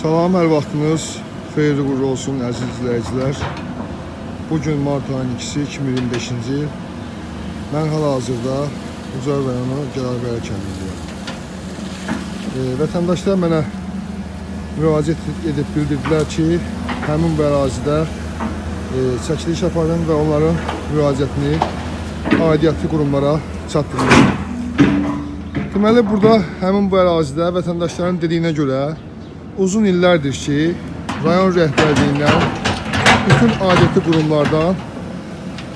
Salam, hər vaxtınız xeyirli uğurlu olsun əziz izləyicilər. Bugün mart ayının 2-si 2025-ci il. Mən hal-hazırda Ucar rayonu Gəldəbəli kəndindəyəm. Vətəndaşlar mənə müraciət edib bildirdilər ki, həmin bu ərazidə çəkiliş aparın və onların müraciətini aidiyyatlı qurumlara çatdırın. Deməli, burada həmin bu ərazidə vətəndaşların dediyinə görə uzun illərdir ki, rayon rəhbərliyindən, bütün aidiyyatlı qurumlardan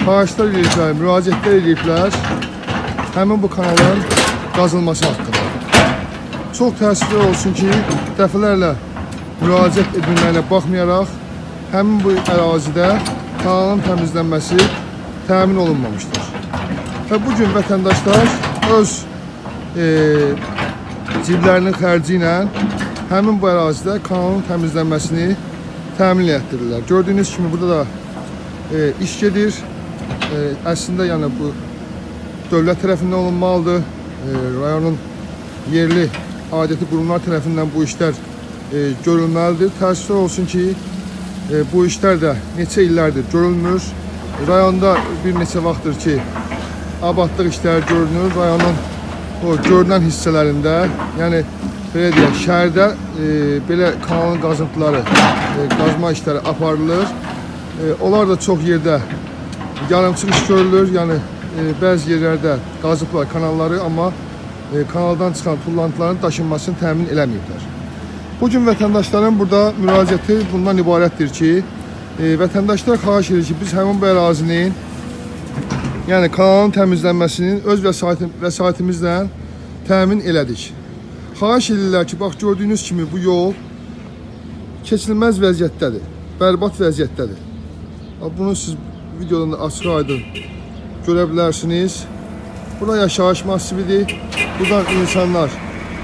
xahişlər ediblər, müraciətlər ediblər həmin bu kanalın qazılması haqqında. Çox təəssüflər olsun ki, dəfələrlə müraciət edilməyinə baxmayaraq, həmin bu ərazidə kanalın təmizlənməsi təmin olunmamışdır. Və bugün vətəndaşlar öz ciblərinin xərci ilə həmin bu ərazidə kanalın təmizlənməsini təmin etdirirlər. Gördüyünüz kimi burada da iş gedir. Əslində yəni bu dövlət tərəfindən olunmalıdır. Rayonun yerli aidiyyatlı qurumlar tərəfindən bu işlər görülməlidir. Təəssüflər olsun ki, bu işlər də neçə illərdir görülmür. Rayonda bir neçə vaxtdır ki, abadlıq işləri görünür. Rayonun o görünən hissələrində, yəni belə deyək, şəhərdə belə kanalın qazıntıları, qazma işləri aparılır. Onlar da çox yerdə yarımçıq iş görülür. Yəni bəzi yerlərdə qazıblar kanalları, amma kanaldan çıxan tullantıların daşınmasını təmin eləməyiblər. Bugün vətəndaşların burada müraciəti bundan ibarətdir ki, vətəndaşlar xahiş edir ki, biz həmin bu ərazinin, yəni kanalın təmizlənməsinin öz vəsaitimizlə təmin elədik. Xahiş edirlər ki, bax gördüyünüz kimi bu yol keçilməz vəziyyətdədir, bərbad vəziyyətdədir. Bunu siz videodan da açıq aydın görə bilərsiniz. Bura yaşayış masividir. Buradan insanlar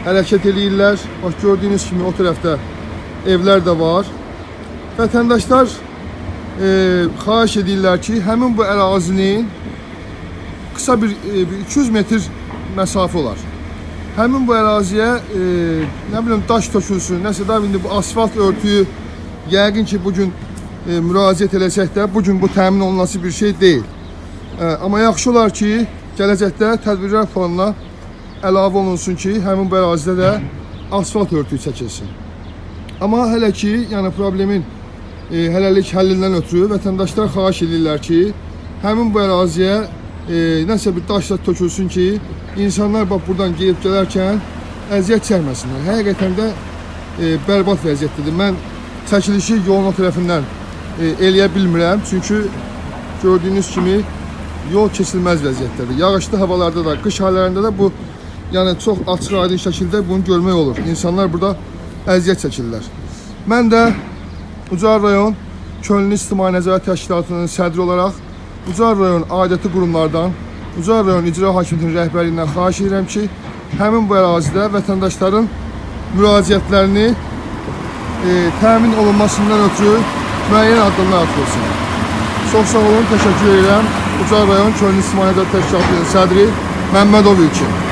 hərəkət edirlər. Bax gördüyünüz kimi o tərəfdə evlər də var. Vətəndaşlar xahiş edirlər ki, həmin bu ərazinin qısa bir 200 metr məsafə olar. Həmin bu əraziyə nə bilim daş tökülsün, nəsə də indi bu asfalt örtüyü yəqin ki bugün müraciət eləsək də bugün bu təmin olunması bir şey deyil. Amma yaxşı olar ki, gələcəkdə tədbirlər planına əlavə olunsun ki, həmin bu ərazidə də asfalt örtüyü çəkilsin. Amma hələ ki, yəni problemin hələlik həllindən ötürü vətəndaşlar xahiş edirlər ki, həmin bu əraziyə nəsə bir daşla tökülsün ki, insanlar bax buradan gelib gələrkən əziyyət çəkməsinlər. Həqiqətən də bərbad vəziyyətdədir. Mən çəkilişi yolun o tərəfindən eləyə bilmirəm. Çünki gördüyünüz kimi yol keçilməz vəziyyətdədir. Yağışlı havalarda da, qış aylarında da bu yəni çox açıq aydın şəkildə bunu görmək olur. İnsanlar burada əziyyət çəkirlər. Mən də Ucar rayon Könüllü İctimai Nəzarət Təşkilatının sədri olaraq Ucar rayon aidiyyatlı qurumlardan, Ucar rayon icra hakimiyyətinin rəhbərliyindən xahiş edirəm ki, həmin bu ərazidə vətəndaşların müraciətlərini təmin olunmasından ötürü müəyyən addımlar atılsın. Çox sağ olun, təşəkkür edirəm. Ucar rayon Könüllü İctimai Nəzarət Təşkilatının sədri Məmmədov İlkin.